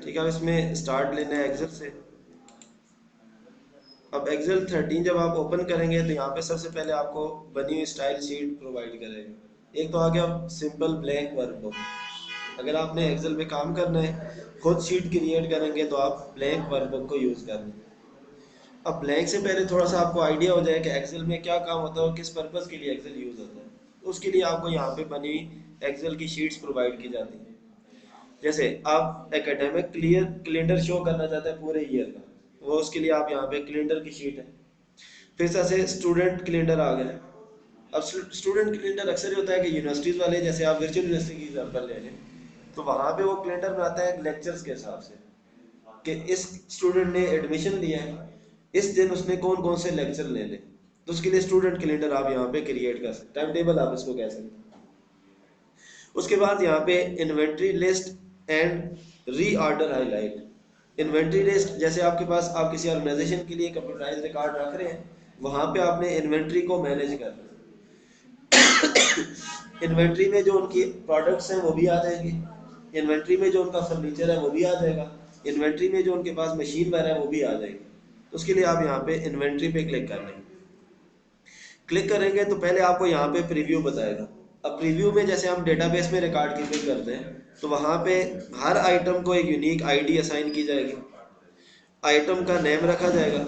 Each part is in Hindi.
ठीक है, अब इसमें स्टार्ट लेना है एक्सेल से। अब एक्सेल 13 जब आप ओपन करेंगे तो यहाँ पे सबसे पहले आपको बनी हुई स्टाइल शीट प्रोवाइड करेगा। एक तो आ गया सिंपल ब्लैंक वर्कबुक। अगर आपने एक्सेल पे काम करना है, खुद शीट क्रिएट करेंगे तो आप ब्लैंक वर्कबुक को यूज़ करना है। अब ब्लैंक से पहले थोड़ा सा आपको आइडिया हो जाए कि एक्सेल में क्या काम होता है और किस पर्पज़ के लिए एक्सेल यूज़ होता है, तो उसके लिए आपको यहाँ पे बनी हुई एक्सेल की शीट्स प्रोवाइड की जाती हैं। जैसे आप एकेडमिक क्लियर कैलेंडर शो करना चाहते हैं पूरे ईयर का, वो उसके लिए आप यहाँ पे कैलेंडर की शीट है। फिर से स्टूडेंट कैलेंडर आ गया। अब स्टूडेंट कैलेंडर अक्सर ये होता है कि यूनिवर्सिटीज़ वाले, जैसे आप वर्चुअल यूनिवर्सिटी की एग्जाम्पल ले लें, तो वहाँ पे वो कैलेंडर बनाता है लेक्चर्स के हिसाब से कि इस स्टूडेंट ने एडमिशन लिया है, इस दिन उसने कौन कौन से लेक्चर लेने, तो उसके लिए स्टूडेंट कैलेंडर आप यहाँ पे क्रिएट कर सकते हैं, टाइम टेबल आप इसको कह सकते हैं। उसके बाद यहाँ पे inventory list and re order highlight. Inventory list, जैसे आपके पास आप किसी ऑर्गेनाइजेशन के लिए कंप्यूटराइज रिकॉर्ड रख रहे हैं, वहाँ पे आपने इन्वेंट्री को मैनेज करना है। इन्वेंट्री में जो उनकी प्रोडक्ट्स हैं वो भी आ जाएंगे, इन्वेंट्री में जो उनका फर्नीचर है वो भी आ जाएगा, इन्वेंट्री में जो उनके पास मशीन वगैरह है वो भी आ जाएगी। तो उसके लिए आप यहाँ पे इन्वेंट्री पे क्लिक कर लेंगे। क्लिक करेंगे तो पहले आपको यहाँ पे प्रीव्यू बताएगा। अब प्रीव्यू में जैसे हम डेटाबेस में रिकॉर्ड कीपिंग करते हैं, तो वहाँ पे हर आइटम को एक यूनिक आईडी असाइन की जाएगी, आइटम का नेम रखा जाएगा।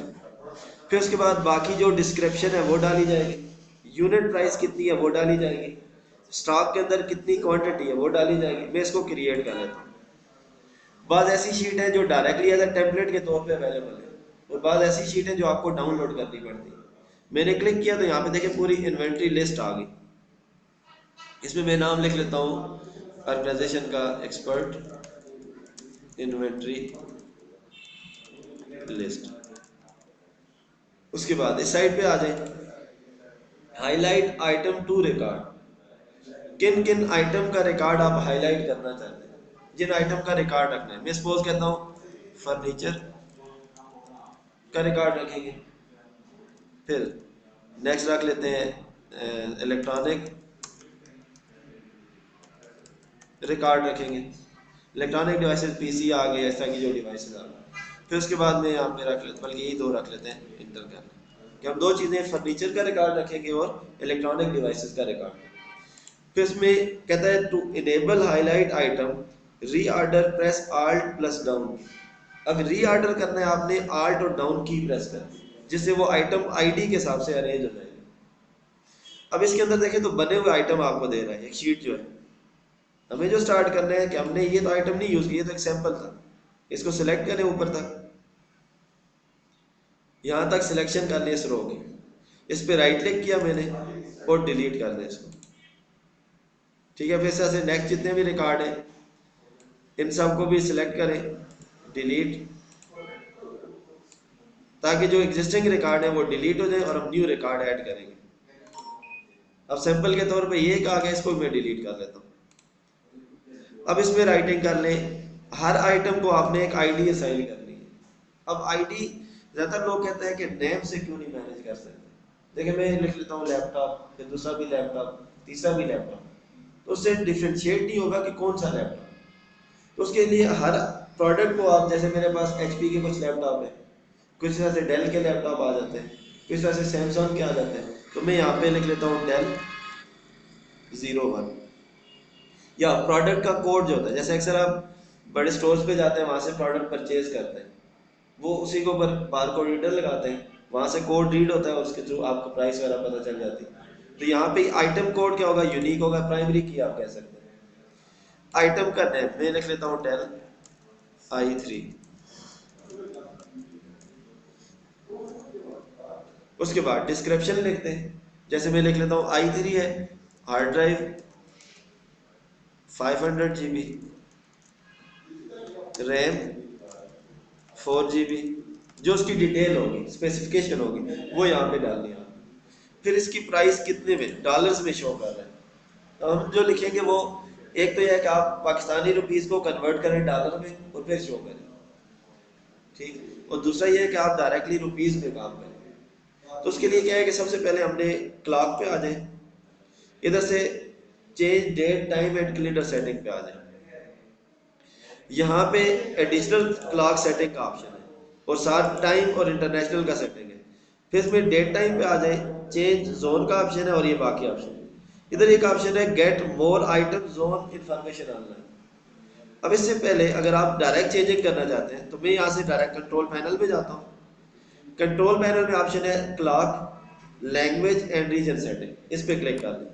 फिर उसके बाद बाकी जो डिस्क्रिप्शन है वो डाली जाएगी, यूनिट प्राइस कितनी है वो डाली जाएगी, स्टॉक के अंदर कितनी क्वांटिटी है वो डाली जाएगी। मैं इसको क्रिएट कर लेता हूँ। बाद ऐसी शीट है जो डायरेक्टली एज अ टेम्पलेट के तौर पे अवेलेबल है, और बाद ऐसी शीट है जो आपको डाउनलोड करनी पड़ती है। मैंने क्लिक किया तो यहाँ पे देखिए पूरी इन्वेंट्री लिस्ट आ गई। इसमें मैं नाम लिख लेता हूँ ऑर्गेनाइजेशन का, एक्सपर्ट इन्वेंट्री लिस्ट। उसके बाद इस साइड पे आ जाए, हाईलाइट आइटम टू रिकॉर्ड। किन किन आइटम का रिकॉर्ड आप हाईलाइट करना चाहते हैं, जिन आइटम का रिकॉर्ड रखना है। मैं सपोज कहता हूँ फर्नीचर का रिकॉर्ड रखेंगे। फिर नेक्स्ट रख लेते हैं इलेक्ट्रॉनिक रिकॉर्ड रखेंगे। इलेक्ट्रॉनिक डिवाइसेस पीसी आ गए, ऐसा की जो डिवाइसेस आ गए। फिर उसके बाद में यहाँ पे रख लेते, बल्कि यही दो रख लेते हैं इंटर करना, कि हम दो चीज़ें फर्नीचर का रिकॉर्ड रखेंगे और इलेक्ट्रॉनिक डिवाइसेस का रिकॉर्ड। फिर इसमें कहता है टू इनेबल हाईलाइट आइटम री order press alt plus down. अब री ऑर्डर करना है आपने, आल्ट और डाउन की प्रेस करनी है, जिससे वो आइटम आईडी के हिसाब से अरेंज हो जाएगी। अब इसके अंदर देखें तो बने हुए आइटम आपको दे रहा है एक शीट जो है। हमें जो स्टार्ट करना है कि हमने ये तो आइटम नहीं यूज किया, तो एक सैंपल था, इसको सिलेक्ट करें ऊपर तक, यहाँ तक सिलेक्शन कर लिया शुरू हो गई। इस पे राइट क्लिक किया मैंने और डिलीट कर दिया इसको। ठीक है, फिर से नेक्स्ट जितने भी रिकॉर्ड हैं इन सब को भी सिलेक्ट करें, डिलीट, ताकि जो एग्जिस्टिंग रिकॉर्ड है वो डिलीट हो जाए और हम न्यू रिकॉर्ड ऐड करेंगे। अब सैंपल के तौर पे ये एक आ गया, इसको मैं डिलीट कर लेता हूँ। अब इसमें राइटिंग कर लें, हर आइटम को आपने एक आईडी असाइन करनी है। अब आईडी ज़्यादातर लोग कहते हैं कि नेम से क्यों नहीं मैनेज कर सकते। देखिए मैं लिख लेता हूँ लैपटॉप, फिर दूसरा भी लैपटॉप, तीसरा भी लैपटॉप, तो उससे डिफ्रेंशिएट नहीं होगा कि कौन सा लैपटॉप। तो उसके लिए हर प्रोडक्ट को आप, जैसे मेरे पास एचपी के कुछ लैपटॉप है, कुछ तरह से डेल के लैपटॉप आ जाते हैं, कुछ तरह से सैमसंग के आ जाते हैं, तो मैं यहाँ पे लिख लेता हूँ डेल 01। या प्रोडक्ट का कोड जो होता है, जैसे अक्सर आप बड़े स्टोर्स पे जाते हैं, वहाँ से प्रोडक्ट परचेज करते हैं, वो उसी के ऊपर बार कोड रीडर लगाते हैं, वहाँ से कोड रीड होता है, उसके थ्रू आपको प्राइस वगैरह पता चल जाती है। तो यहाँ पे आइटम कोड क्या होगा, यूनिक होगा, प्राइमरी की आप कह सकते हैं। आइटम का नेम मैं लिख लेता हूँ डेल i3। उसके बाद डिस्क्रिप्शन लिखते हैं, जैसे मैं लिख लेता हूँ i3 है, hard drive 500 GB, RAM 4 GB, जो उसकी डिटेल होगी, स्पेसिफिकेशन होगी, वो यहाँ पे डालनी है। फिर इसकी प्राइस कितने में, डॉलर्स में शो कर रहा है, तो हम जो लिखेंगे वो, एक तो यह है कि आप पाकिस्तानी रुपीस को कन्वर्ट करें डॉलर में और फिर शो करें, ठीक। और दूसरा ये है कि आप डायरेक्टली रुपीस में काम करें। तो उसके लिए क्या है कि सबसे पहले हमने क्लॉक पे आ जाए, इधर से change date time and calendar setting पे आ जाए। यहाँ पे एडिशनल क्लॉक सेटिंग का ऑप्शन है और साथ टाइम और इंटरनेशनल का सेटिंग है। फिर इसमें डेट टाइम पे आ जाए, चेंज जोन का ऑप्शन है और ये बाकी ऑप्शन है। इधर एक ऑप्शन है get more item zone information online. अब इससे पहले अगर आप डायरेक्ट चेंजिंग करना चाहते हैं तो मैं यहाँ से डायरेक्ट कंट्रोल पैनल पे जाता हूँ। कंट्रोल पैनल में ऑप्शन है clock language and region setting, इस पे क्लिक कर दें।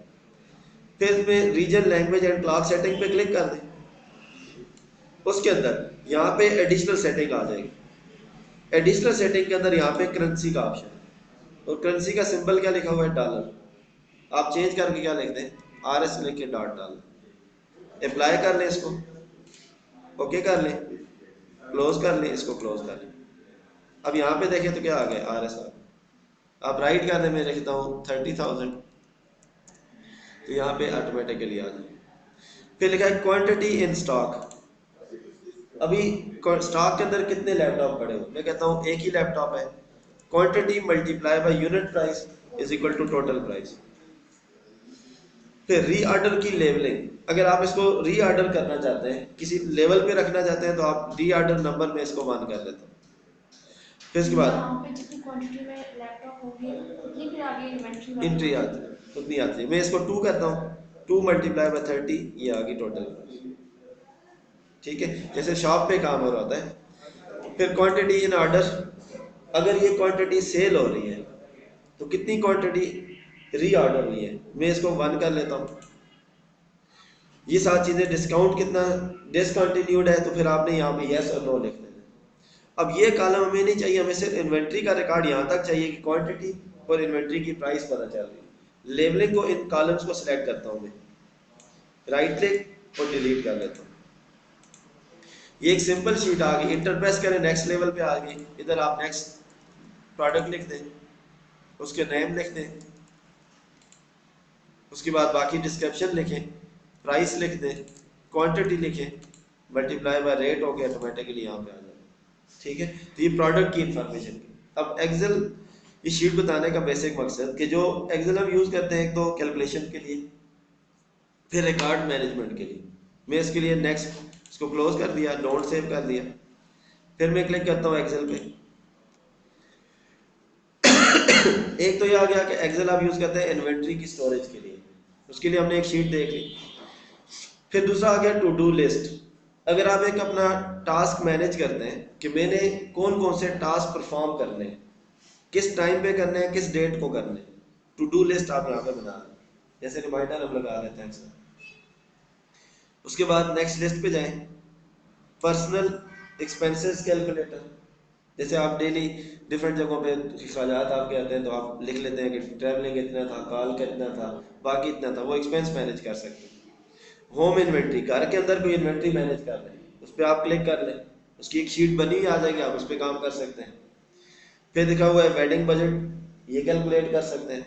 फिर इसमें region language and clock setting पे क्लिक कर दें। उसके अंदर यहाँ पे एडिशनल सेटिंग आ जाएगी। एडिशनल सेटिंग के अंदर यहाँ पे करेंसी का ऑप्शन है और करेंसी का सिंबल क्या लिखा हुआ है, डॉलर। आप चेंज करके क्या लिख दें, RS लिख के डॉट डाल दें। अप्लाई कर लें इसको, ओके कर लें, क्लोज कर लें, इसको क्लोज कर लें। अब यहाँ पे देखें तो क्या आ गया, RS आ गया। आप राइट कर दें, मैं लिखता हूँ 30,000, तो यहाँ पे ऑटोमेटिकली आ जाए। फिर लिखा है क्वांटिटी इन स्टॉक। अभी स्टॉक के अंदर कितने लैपटॉप पड़े हो, मैं कहता हूँ एक ही लैपटॉप है। Quantity multiply by unit price is equal to total price. फिर रीऑर्डर की लेवलिंग, अगर आप इसको रीऑर्डर करना चाहते हैं, किसी लेवल पे रखना चाहते हैं, तो आप रीऑर्डर नंबर में इसको वन कर लेते हैं। फिर इसके बाद यहाँ पे जितनी क्वांटिटी में लैपटॉप होगी उतनी फिर आगे इन्वेंट्री वाली एंट्री आती है, उतनी आती है। मैं इसको 2 करता हूँ, 2 मल्टीप्लाई बाय 30, ये आ गई टोटल प्राइस। ठीक है, जैसे शॉप पे काम हो रहा होता है। फिर क्वांटिटी इन ऑर्डर, अगर ये क्वांटिटी सेल हो रही है तो कितनी क्वांटिटी री ऑर्डर हुई है, मैं इसको 1 कर लेता हूँ। ये सात चीज़ें, डिस्काउंट कितना डिसकंटिन्यूड है, तो फिर आपने यहाँ पे यस और नो लिख देना। अब ये कॉलम हमें नहीं चाहिए, हमें सिर्फ इन्वेंट्री का रिकॉर्ड यहाँ तक चाहिए कि क्वांटिटी और इन्वेंट्री की प्राइस पता चल रही है। लेबलिंग को, इन कॉलम्स को सिलेक्ट करता हूँ मैं, राइट क्लिक और डिलीट कर लेता हूँ। ये एक सिंपल शीट आ गई। इंटर प्रेस करें, नेक्स्ट लेवल पे आ गई। इधर आप नेक्स्ट प्रोडक्ट लिख दें, उसके नेम लिख दें, उसके बाद बाकी डिस्क्रिप्शन लिखें, प्राइस लिख दें, क्वांटिटी लिखें, मल्टीप्लाई बाय रेट हो गया, ऑटोमेटिकली यहाँ पे आ जाए। ठीक है, तो ये प्रोडक्ट की इंफॉर्मेशन की। अब एक्सेल, ये शीट बताने का बेसिक मकसद कि जो एक्सेल हम यूज़ करते हैं, एक तो कैलकुलेशन के लिए, फिर रिकॉर्ड मैनेजमेंट के लिए। मैं इसके लिए नेक्स्ट, इसको क्लोज कर दिया, डोंट सेव कर दिया। फिर मैं क्लिक करता हूँ एक्सेल पे। एक तो ये आ गया कि एक्सेल आप यूज़ करते हैं इन्वेंट्री की स्टोरेज के लिए, उसके लिए हमने एक शीट देख ली। फिर दूसरा आ गया टू डू लिस्ट। अगर आप एक अपना टास्क मैनेज करते हैं कि मैंने कौन कौन से टास्क परफॉर्म करने हैं, किस टाइम पे करने हैं, किस डेट को करने हैं, टू डू लिस्ट आप यहाँ पे बना रहे हैं, जैसे रिमाइंडर हम लगा देते हैं अक्सर। उसके बाद नेक्स्ट लिस्ट पे जाएं, पर्सनल एक्सपेंसेस कैलकुलेटर। जैसे आप डेली डिफरेंट जगहों पे अखराजात आप कहते हैं, तो आप लिख लेते हैं कि ट्रैवलिंग इतना था, कॉल का इतना था, बाकी इतना था, वो एक्सपेंस मैनेज कर सकते हैं। होम इन्वेंट्री, घर के अंदर कोई इन्वेंट्री मैनेज कर रहे हैं, उस पर आप क्लिक कर लें, उसकी एक शीट बनी हुई आ जाएगी, आप उस पर काम कर सकते हैं। फिर दिखा हुआ है वेडिंग बजट, ये कैलकुलेट कर सकते हैं,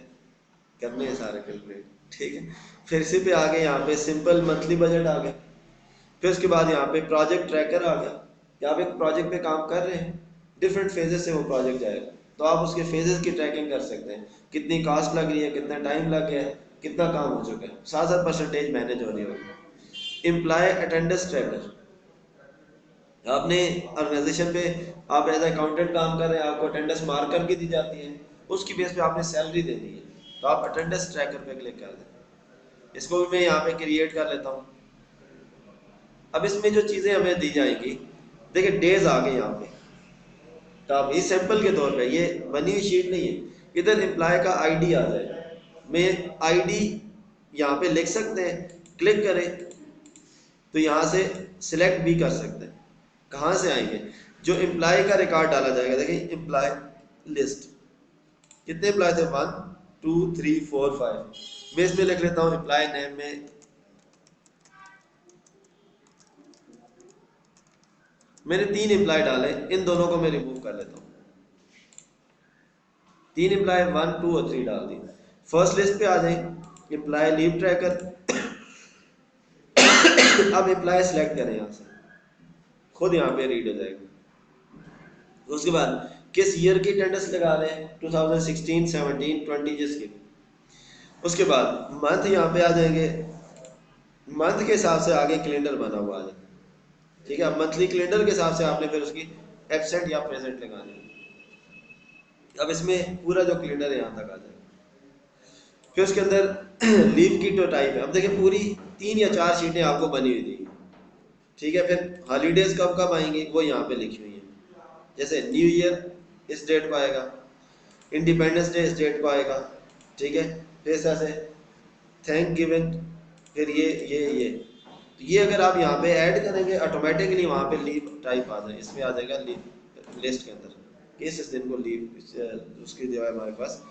करने हैं सारे कैलकुलेट। ठीक है, फिर इसी पे आ गए यहाँ पे सिंपल मंथली बजट आ गया। फिर उसके बाद यहाँ पे प्रोजेक्ट ट्रैकर आ गया, कि आप एक प्रोजेक्ट पे काम कर रहे हैं, डिफरेंट फेजेस से वो प्रोजेक्ट जाएगा, तो आप उसके फेजेस की ट्रैकिंग कर सकते हैं, कितनी कास्ट लग रही है, कितना टाइम लग गया है, कितना काम हो चुका है, साथ साथ परसेंटेज मैनेज हो रही होगी। एम्प्लॉय अटेंडेंस ट्रैकर, आपने ऑर्गेनाइजेशन पे आप एज अकाउंटेंट काम कर रहे हैं, आपको अटेंडेंस मार्क करके दी जाती है, उसकी बेस पे आपने सैलरी देनी है, तो आप अटेंडेंस ट्रैकर पे क्लिक कर दें। इसको भी मैं यहाँ पे क्रिएट कर लेता हूँ। अब इसमें जो चीज़ें हमें दी जाएंगी, देखिए डेज आ गए यहाँ पे, तो आप ये सैंपल के तौर पे, ये बनी हुई शीट नहीं है। इधर एम्प्लॉय का आईडी आ जाएगा, मैं आईडी यहाँ पे लिख सकते हैं, क्लिक करें तो यहाँ से सिलेक्ट भी कर सकते हैं। कहाँ से आएंगे, जो एम्प्लॉय का रिकॉर्ड डाला जाएगा, देखिए एम्प्लॉय लिस्ट, कितने एम्प्लॉय थे, 1 2 3 4 5। मैं इसमें लिख लेता हूँ एम्प्लॉय नेम में, मैंने 3 एम्प्लॉय डाले, इन दोनों को मैं रिमूव कर लेता हूँ। 3 एम्प्लॉय 1 2 और 3 डाल दिए। फर्स्ट लिस्ट पे आ जाए, एम्प्लॉय लीव ट्रैकर। अब एम्प्लॉय सेलेक्ट करें, यहाँ से खुद यहाँ पे रीड हो जाएगा। उसके बाद किस ईयर की अटेंडेंस लगा रहे हैं, 2016 17 20 जिसकी। उसके बाद मंथ यहाँ पे आ जाएंगे, मंथ के हिसाब से आगे कैलेंडर बना हुआ आ जाएगा। ठीक है, अब मंथली कैलेंडर के हिसाब से आपने फिर उसकी एब्सेंट या प्रेजेंट लगानी है। अब इसमें पूरा जो कैलेंडर है यहाँ तक आ जाएगा। फिर उसके अंदर लीव की तो टाइप है। अब देखिए पूरी 3 या 4 शीटें आपको बनी हुई थी, ठीक है। फिर हॉलीडेज कब कब आएंगी वो यहाँ पे लिखी हुई है। जैसे न्यू ईयर इस डेट को आएगा, इंडिपेंडेंस डे इस डेट को आएगा, ठीक है। फिर ऐसा से थैंक गिवन, फिर ये तो ये अगर आप यहाँ पे ऐड करेंगे ऑटोमेटिकली वहाँ पे लीव टाइप आ जाए, इसमें आ जाएगा लीव लिस्ट के अंदर कि इस दिन को लीव उसकी जो है हमारे पास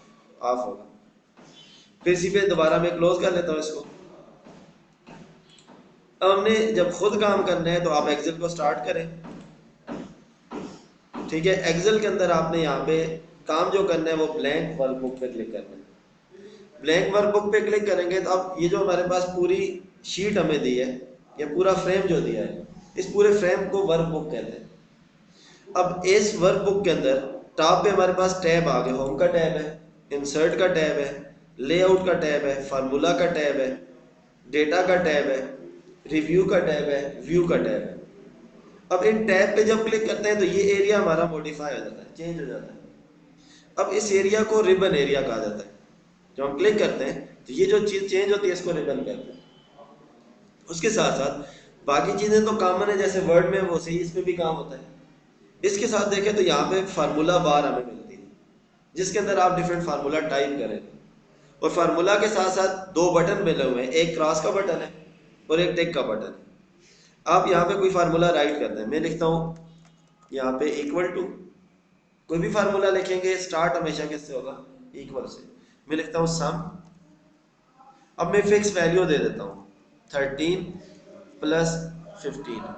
ऑफ होगा। फिर इसी पे दोबारा मैं क्लोज कर लेता हूँ इसको। अब हमने जब खुद काम करना है तो आप एक्सेल को स्टार्ट करें, ठीक है। एक्सेल के अंदर आपने यहाँ पे काम जो करना है वो ब्लैंक वर्कबुक पे क्लिक करना है। ब्लैंक वर्कबुक पे क्लिक करेंगे तो अब ये जो हमारे पास पूरी शीट हमें दी है, या पूरा फ्रेम जो दिया है, इस पूरे फ्रेम को वर्कबुक कहते हैं। अब इस वर्कबुक के अंदर टॉप पे हमारे पास टैब आ गए, होम का टैब है, इंसर्ट का टैब है, लेआउट का टैब है, फार्मूला का टैब है, डेटा का टैब है, रिव्यू का टैब है, व्यू का टैब है। अब इन टैब पे जब क्लिक करते हैं तो ये एरिया हमारा मॉडिफाई हो जाता है, चेंज हो जाता है। अब इस एरिया को रिबन एरिया कहा जाता है। जब हम क्लिक करते हैं तो ये जो चीज़ चेंज होती है इसको रिबन कहते हैं। उसके साथ साथ बाकी चीज़ें तो कॉमन है, जैसे वर्ड में वो सही इसमें भी काम होता है। इसके साथ देखें तो यहाँ पे फार्मूला बार हमें मिलती है, जिसके अंदर आप डिफरेंट फार्मूला टाइप करेंगे। और फार्मूला के साथ साथ 2 बटन मिले हुए हैं, एक क्रॉस का बटन है और एक टिक का बटन है। आप यहाँ पे कोई फार्मूला राइट करते हैं, मैं लिखता हूँ यहाँ पे इक्वल टू, कोई भी फार्मूला लिखेंगे स्टार्ट हमेशा किससे होगा, इक्वल से। मैं लिखता हूँ सम, अब मैं फिक्स वैल्यू दे देता हूँ 13 + 15।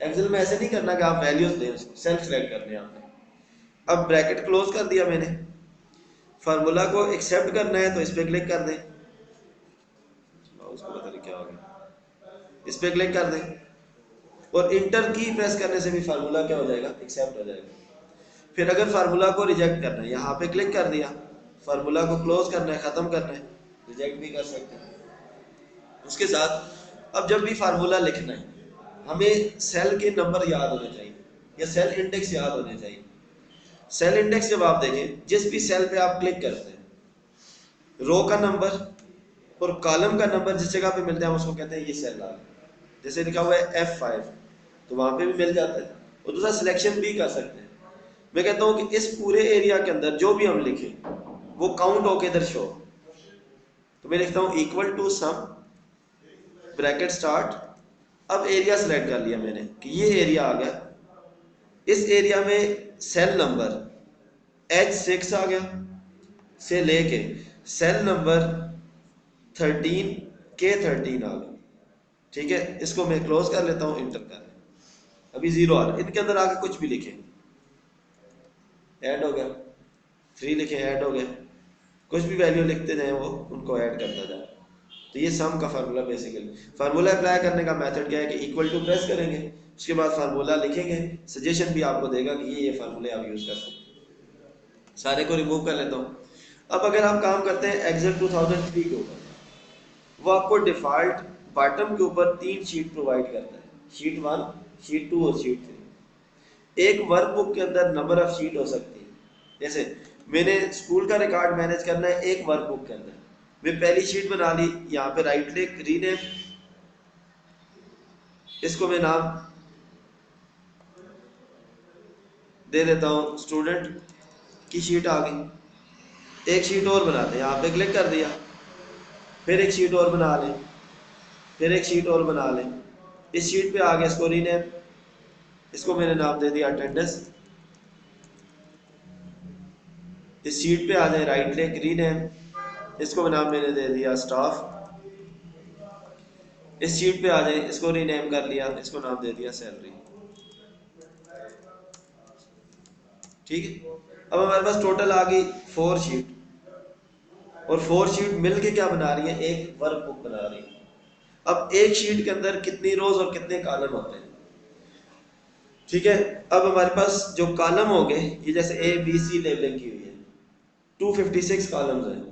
एक्सेल में ऐसे नहीं करना कि आप वैल्यूज दें, उसको सेल्फ सेलेक्ट करने हैं आपने। अब ब्रैकेट क्लोज कर दिया मैंने। फार्मूला को एक्सेप्ट करना है तो इस पर क्लिक कर दें, उसको पता नहीं क्या हो गया, इस पर क्लिक कर दें और इंटर की प्रेस करने से भी फार्मूला क्या हो जाएगा, एक्सेप्ट हो जाएगा। फिर अगर फार्मूला को रिजेक्ट करना है, यहाँ पे क्लिक कर दिया, फार्मूला को क्लोज करना है, ख़त्म करना है, रिजेक्ट भी कर सकते हैं। उसके साथ अब जब भी फार्मूला लिखना है हमें सेल के नंबर याद होने चाहिए या सेल इंडेक्स याद होने चाहिए। सेल इंडेक्स जब आप देखें, जिस भी सेल पे आप क्लिक करते हैं, रो का नंबर और कॉलम का नंबर जिस जगह पे मिलता है हम उसको कहते हैं ये सेल आ गया। जैसे लिखा हुआ है F5 तो वहां पे भी मिल जाता है, और दूसरा सिलेक्शन भी कर सकते हैं। मैं कहता हूँ कि इस पूरे एरिया के अंदर जो भी हम लिखें वो काउंट होके इधर शो। तो मैं लिखता हूँ equal to sum bracket start. अब एरिया सेलेक्ट कर लिया मैंने कि ये एरिया आ गया, इस एरिया में सेल नंबर H6 आ गया से लेके सेल नंबर 13 K13 आ गया, ठीक है। इसको मैं क्लोज कर लेता हूँ, इंटर कर लें, अभी 0 आ रहा है। इनके अंदर आके कुछ भी लिखें, ऐड हो गया, 3 लिखें, ऐड हो गया, कुछ भी वैल्यू लिखते जाए वो उनको ऐड करता जाए। तो ये सम का फार्मूला बेसिकली। फार्मूला अप्लाई करने का मेथड क्या है कि इक्वल टू प्रेस करेंगे, उसके बाद फार्मूला लिखेंगे, सजेशन भी आपको देगा कि ये फार्मूले आप यूज़ कर सकते हैं। सारे को रिमूव कर लेता हूँ। अब अगर आप काम करते हैं एक्सेल 2003 के ऊपर, वो आपको डिफ़ॉल्ट बॉटम के ऊपर 3 शीट प्रोवाइड करता है, शीट 1, शीट 2 और शीट 3। एक वर्कबुक के अंदर नंबर ऑफ शीट हो सकती है। जैसे मैंने स्कूल का रिकॉर्ड मैनेज करना है एक वर्कबुक के अंदर, मैं पहली शीट बना ली, यहाँ पे राइट क्लिक, रीनेम, इसको मैं नाम दे देता हूँ स्टूडेंट की शीट आ गई। एक शीट और बनाते हैं, यहाँ पे क्लिक कर दिया, फिर एक शीट और बना लें, फिर एक शीट और बना लें। इस शीट पे आ गया, इसको रीनेम, इसको मैंने नाम दे दिया अटेंडेंस। इस शीट पे आ जाए, राइट क्लिक, रीनेम, इसको नाम मैंने दे दिया स्टाफ। इस शीट पे आ जाए, इसको रीनेम कर लिया, इसको नाम दे दिया सैलरी, ठीक है। अब हमारे पास टोटल आ गई 4 शीट, और 4 शीट मिलके क्या बना रही है, एक वर्कबुक बना रही है। अब एक शीट के अंदर कितनी रोज और कितने कॉलम होते हैं, ठीक है। अब हमारे पास जो कॉलम हो गए, ये जैसे ABC लेबलिंग की हुई है, 256 कॉलम्स हैं,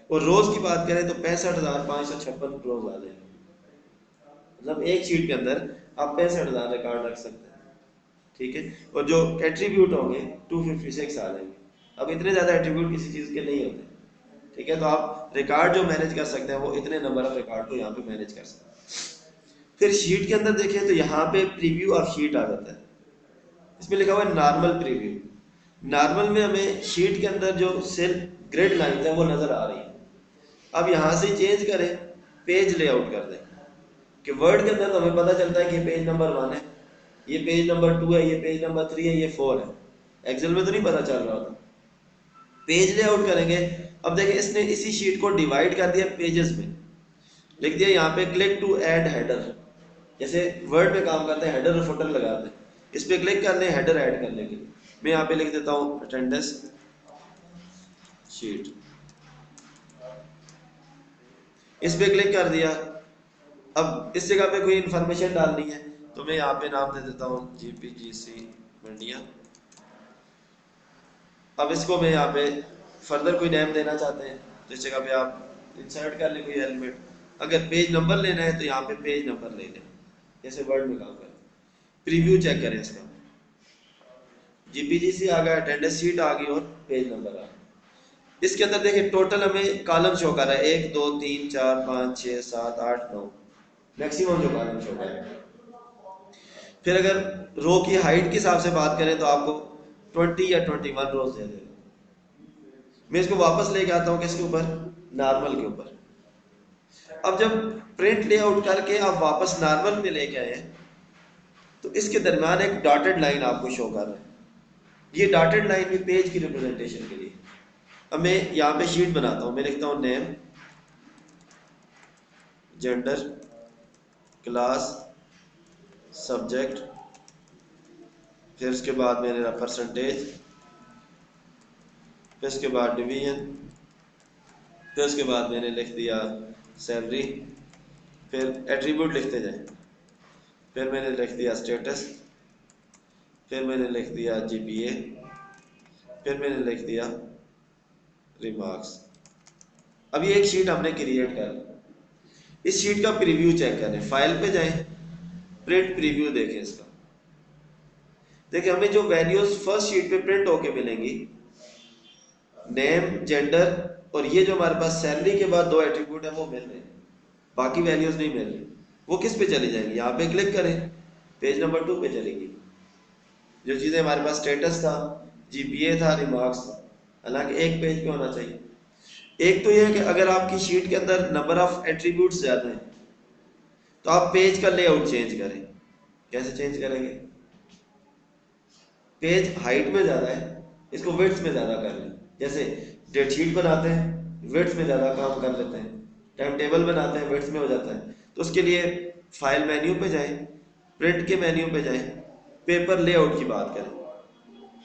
और रोज की बात करें तो 65,556 रोज आ जाएंगे। मतलब एक शीट के अंदर आप 65,000 रिकॉर्ड रख सकते हैं, ठीक है। और जो एट्रीब्यूट होंगे 256 आ जाएंगे। अब इतने ज़्यादा एट्रीब्यूट किसी चीज़ के नहीं होते, ठीक है। तो आप रिकॉर्ड जो मैनेज कर सकते हैं वो इतने नंबर ऑफ रिकॉर्ड को यहाँ पे मैनेज कर सकते हैं। फिर शीट के अंदर देखें तो यहाँ पे प्रीव्यू ऑफ शीट आ जाता है। इसमें लिखा हुआ है नॉर्मल प्रीव्यू। नॉर्मल में हमें शीट के अंदर जो सेल ग्रिड लाइंस है वो नज़र आ रही है। अब यहाँ से चेंज करें, पेज लेआउट कर दें कि वर्ड के अंदर तो हमें पता चलता है कि पेज नंबर 1 है, ये पेज नंबर 2 है, ये पेज नंबर 3 है, ये 4 है। एक्सेल में तो नहीं पता चल रहा होता। पेज लेआउट करेंगे। अब देखें इसने इसी शीट को डिवाइड कर दिया पेजेस में, लिख दिया यहाँ पे क्लिक टू ऐड हेडर। जैसे वर्ड में काम करते हैं, हेडर और फुटर लगाते हैं, इस पे क्लिक कर लें हेडर ऐड करने के लिए। मैं यहाँ पे लिख देता हूँ अटेंडेंस शीट, इस पे क्लिक कर दिया। अब इस जगह पे कोई इंफॉर्मेशन डालनी है तो मैं यहाँ पे नाम दे देता हूँ GPGC मंडिया। अब इसको मैं यहाँ पे फर्दर कोई नेम देना चाहते हैं तो इस जगह पे आप इंसर्ट कर लें कोई एलिमेंट। अगर पेज नंबर लेना है तो यहाँ पे पेज नंबर ले लें, जैसे वर्ड में काम करें। प्रीव्यू चेक करें इसका, GPGC आ गया, अटेंडेंस शीट आ गई और पेज नंबर आ गया। इसके अंदर देखिए टोटल हमें कॉलम शो कर रहा है 1 2 3 4 5 6 7 8 9, मैक्सिमम जो कॉलम शो कर रहा है। फिर अगर रो की हाइट के हिसाब से बात करें तो आपको 20 या 21 रोज दे देगा। मैं इसको वापस लेके आता हूँ किसके ऊपर, नॉर्मल के ऊपर। अब जब प्रिंट लेआउट करके आप वापस नॉर्मल में लेके आए तो इसके दरमियान एक डॉटेड लाइन आपको शो कर रहा है। ये डॉटेड लाइन भी पेज की रिप्रेजेंटेशन के लिए। अब मैं यहाँ पे शीट बनाता हूँ, मैं लिखता हूँ नेम, जेंडर, क्लास, सब्जेक्ट, फिर उसके बाद मैंने परसेंटेज, फिर उसके बाद डिवीजन, फिर उसके बाद मैंने लिख दिया सैलरी, फिर एट्रीब्यूट लिखते जाए, फिर मैंने लिख दिया स्टेटस, फिर मैंने लिख दिया GPA, फिर मैंने लिख दिया रिमार्क्स। अब ये एक शीट हमने क्रिएट कर ली। इस शीट का प्रीव्यू चेक करें, फाइल पे जाएं, प्रिंट प्रीव्यू देखें इसका। देखिए हमें जो वैल्यूज फर्स्ट शीट पे प्रिंट होके मिलेंगी, नेम, जेंडर और ये जो हमारे पास सैलरी के बाद दो एट्रीब्यूट है वो मिल रहे हैं, बाकी वैल्यूज नहीं मिल रही। वो किस पे चली जाएंगी, यहाँ पे क्लिक करें, पेज नंबर 2 पे चलेगी। जो चीज़ें हमारे पास स्टेटस था, GPA था, रिमार्क्स था, हालांकि एक पेज पे होना चाहिए। एक तो ये है कि अगर आपकी शीट के अंदर नंबर ऑफ एट्रीब्यूट्स ज़्यादा हैं तो आप पेज का लेआउट चेंज करें। कैसे चेंज करेंगे, पेज हाइट में ज़्यादा है, इसको विड्थ में ज़्यादा कर लें। जैसे डेट शीट बनाते हैं विड्थ में ज़्यादा काम कर लेते हैं, टाइम टेबल बनाते हैं विड्थ में हो जाता है। तो उसके लिए फाइल मेन्यू पे जाएं, प्रिंट के मेन्यू पे जाएं, पेपर लेआउट की बात करें,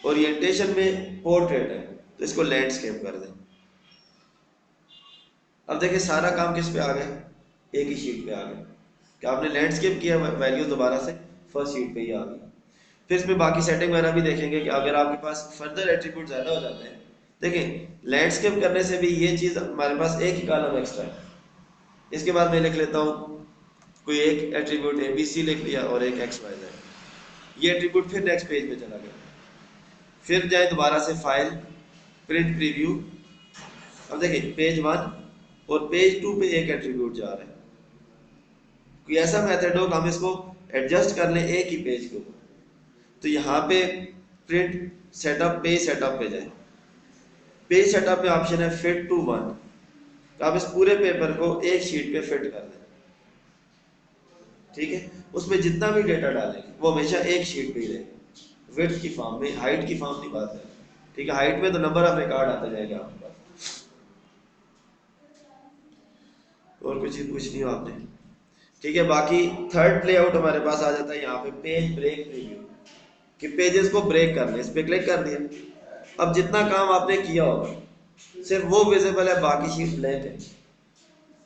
ओरिएंटेशन में पोर्ट्रेट है तो इसको लैंडस्केप कर दें। अब देखिए सारा काम किस पे आ गया, एक ही शीट पे आ गया कि आपने लैंडस्केप किया, वैल्यू दोबारा से फर्स्ट शीट पे ही आ गई। फिर इसमें बाकी सेटिंग वगैरह भी देखेंगे कि अगर आपके पास फर्दर एट्रीब्यूट ज़्यादा हो जाते हैं। देखें लैंडस्केप करने से भी ये चीज़ हमारे पास एक ही कॉलम एक्स्ट्रा है। इसके बाद मैं लिख लेता हूँ कोई एक एट्रीब्यूट ABC लिख लिया और एक XYZ, ये एट्रीब्यूट फिर नेक्स्ट पेज पे चला गया। फिर जाए दोबारा से फाइल, प्रिंट प्रीव्यू। अब देखिए पेज 1 और पेज 2 पे एक एट्रीब्यूट जा रहा है। कोई ऐसा मेथड हो कि हम इसको एडजस्ट कर लें एक ही पेज के ऊपर, तो यहाँ पे प्रिंट सेटअप, पेज सेटअप पे जाए, पेज सेटअप में ऑप्शन है फिट टू 1, तो आप इस पूरे पेपर को एक शीट पे फिट कर दें, ठीक है। उसमें जितना भी डेटा डालेंगे वो हमेशा एक शीट पे ही रहेगा, विड्थ की फॉर्म में, हाइट की फॉर्म नहीं बात है, ठीक है। हाइट में तो नंबर ऑफ रिकॉर्ड आता जाएगा आपके पास। और कुछ चीज पूछनी हो आपने, ठीक है। बाकी थर्ड लेआउट हमारे पास आ जाता है यहाँ पे पेज ब्रेक प्रीव्यू, कि पेजेस को ब्रेक करना है। इस पे क्लिक कर दिया। अब जितना काम आपने किया होगा सिर्फ वो विजिबल है, बाकी शीट ब्लैंक है।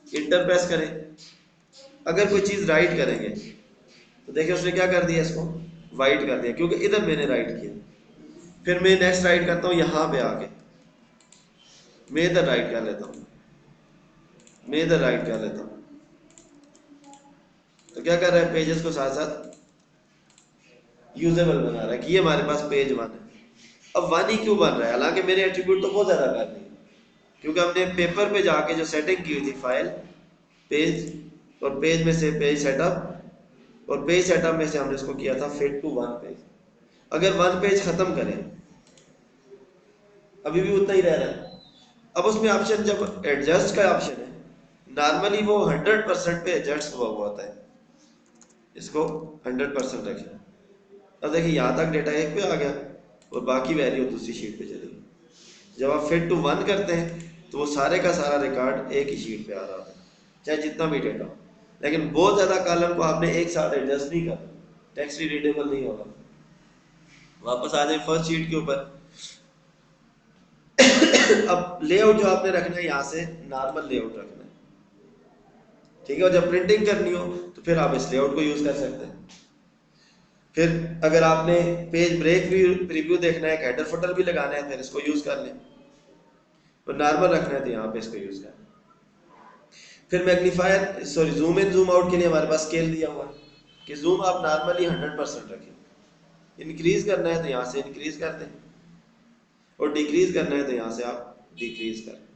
इंटर प्रेस करें, अगर कोई चीज राइट करेंगे तो देखिए उसने क्या कर दिया, इसको वाइट कर दिया क्योंकि इधर मैंने राइट किया। फिर मैं नेक्स्ट राइट करता हूँ, यहाँ पे आके मैं इधर राइट कर लेता हूँ, मैं इधर राइट कर लेता हूँ, तो क्या कर रहा है पेजेस को साथ साथ यूजेबल बना रहा है कि ये हमारे पास पेज 1 है। अब 1 ही क्यों बन रहा है, हालांकि मेरे एट्रीब्यूट तो बहुत ज़्यादा कर रही है, क्योंकि हमने पेपर पे जाके जो सेटिंग की हुई थी फाइल पेज, और पेज में से पेज सेटअप, और पेज सेटअप में से हमने इसको किया था फिट टू 1 पेज। अगर 1 पेज ख़त्म करें अभी भी उतना ही रह रहा है। अब उसमें ऑप्शन जब एडजस्ट का ऑप्शन है, नॉर्मली वो 100% पे एडजस्ट हुआ हुआ होता है, इसको 100% रखें। अब देखिए यहाँ तक डेटा 1 पे आ गया और बाकी वैल्यू दूसरी शीट पे चली गई। जब आप फिट टू 1 करते हैं तो वो सारे का सारा रिकॉर्ड एक ही शीट पे आ रहा होता है, चाहे जितना भी डेटा हो। लेकिन बहुत ज़्यादा कॉलम को आपने एक साथ एडजस्ट नहीं करना, टेक्स्ट रीडेबल नहीं होगा। वापस आ जाए फर्स्ट शीट के ऊपर। अब लेआउट जो आपने रखना है यहाँ से नॉर्मल लेआउट रखना है, ठीक है। और जब प्रिंटिंग करनी हो तो फिर आप इस लेआउट को यूज़ कर सकते हैं। फिर अगर आपने पेज ब्रेक प्रीव्यू देखना है, हेडर फुटर भी लगाना है, फिर इसको यूज़ कर लें। और नॉर्मल रखना है तो यहाँ पे इसको यूज़ करें। फिर magnifier sorry zoom in zoom out के लिए हमारे पास स्केल दिया हुआ है कि जूम आप नॉर्मली 100% रखें। इंक्रीज करना है तो यहाँ से इंक्रीज कर दें, और डिक्रीज करना है तो यहाँ से आप डिक्रीज करें,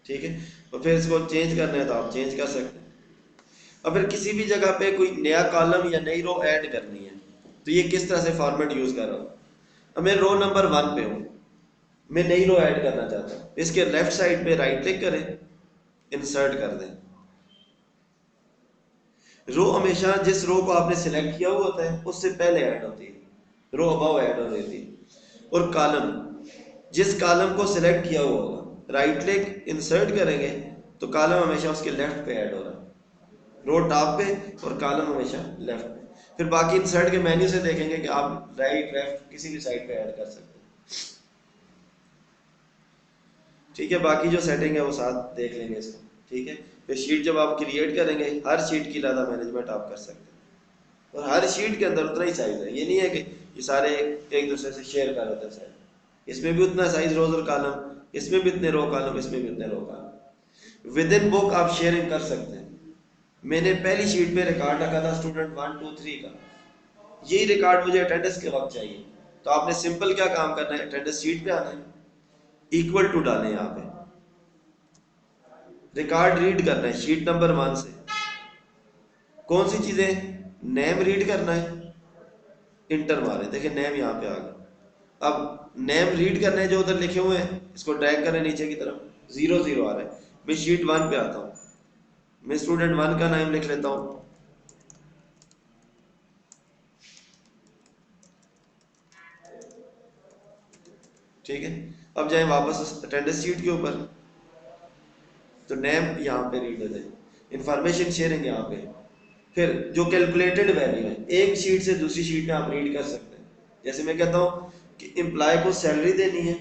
ठीक है। और फिर इसको चेंज करना है तो आप चेंज कर सकते हैं। और फिर किसी भी जगह पे कोई नया कॉलम या नई रो ऐड करनी है तो ये किस तरह से फॉर्मेट यूज़ कर रहा हूँ। अब मैं रो नंबर 1 पे हूँ, मैं नई रो ऐड करना चाहता हूँ। इसके लेफ्ट साइड पे राइट क्लिक करें, इंसर्ट कर दें। रो हमेशा जिस रो को आपने सिलेक्ट किया हुआ होता है उससे पहले ऐड होती है, रो अबव ऐड हो रही थी। और कॉलम जिस कॉलम को सिलेक्ट किया हुआ होगा, राइट क्लिक इंसर्ट करेंगे तो कॉलम हमेशा उसके लेफ्ट पे ऐड हो रहा है, रो टॉप पे और कॉलम हमेशा लेफ्ट पे। फिर बाकी इंसर्ट के मेन्यू से देखेंगे कि आप राइट लेफ्ट किसी भी साइड पे ऐड कर सकते हैं, ठीक है। बाकी जो सेटिंग है वो साथ देख लेंगे इसको, ठीक है। फिर शीट जब आप क्रिएट करेंगे हर शीट की डाटा मैनेजमेंट आप कर सकते हैं, और हर शीट के अंदर उतना ही साइज है। ये नहीं है कि ये सारे एक दूसरे से शेयर कर होते हैं साइज, इसमें भी उतना साइज रोज और कॉलम, इसमें भी इतने रो कॉलम, इसमें भी इतने row column. Within book आप शेयरिंग कर सकते हैं। मैंने पहली शीट पे रिकॉर्ड रखा था स्टूडेंट 1 2 3 का, यही रिकॉर्ड मुझे अटेंडेंस के वक्त चाहिए, तो आपने सिंपल क्या काम करना है, अटेंडेंस शीट पे आना है, इक्वल टू डालें, यहाँ पे रिकॉर्ड रीड करना है शीट नंबर 1 से। कौन सी चीजें, नेम रीड करना है, इंटर मारे, देखिए नेम यहाँ पे आ गया। अब नेम रीड करना है जो उधर लिखे हुए हैं, इसको ड्रैग करें नीचे की तरफ, 0 0 आ रहा है। मैं शीट 1 पे आता हूँ, मैं स्टूडेंट 1 का नाम लिख लेता हूँ, ठीक है। अब जाए वापस अटेंडेंस शीट के ऊपर, तो नेम यहाँ पे रीड हो जाए, इंफॉर्मेशन शेयरिंग यहाँ पे। फिर जो कैलकुलेटेड वैल्यू है एक शीट से दूसरी शीट में आप रीड कर सकते हैं। जैसे मैं कहता हूँ कि एम्प्लॉय को सैलरी देनी है,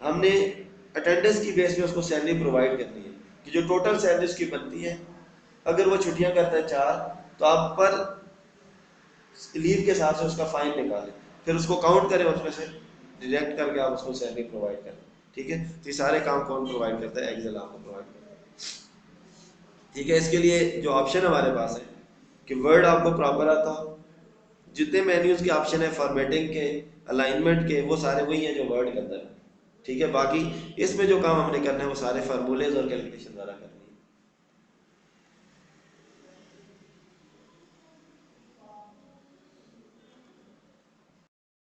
हमने अटेंडेंस की बेस पे उसको सैलरी प्रोवाइड करनी है कि जो टोटल सैलरी उसकी बनती है, अगर वो छुट्टियां करता है 4 तो आप पर लीव के हिसाब से उसका फाइन निकालें, फिर उसको काउंट करें, उसमें से डिडक्ट करके आप उसको सैलरी प्रोवाइड करें, ठीक है। तो ये सारे काम कौन प्रोवाइड करता है, एक्सेल आपको प्रोवाइड करता है, ठीक है। इसके लिए जो ऑप्शन हमारे पास है कि वर्ड आपको प्रॉपर आता हो, जितने मेन्यूज के ऑप्शन है फॉर्मेटिंग के, अलाइनमेंट के, वो सारे वही हैं जो वर्ड के अंदर है, ठीक है। बाकी इसमें जो काम हमने करना है वो सारे फार्मूलेज और कैलकुलेशन द्वारा करना है।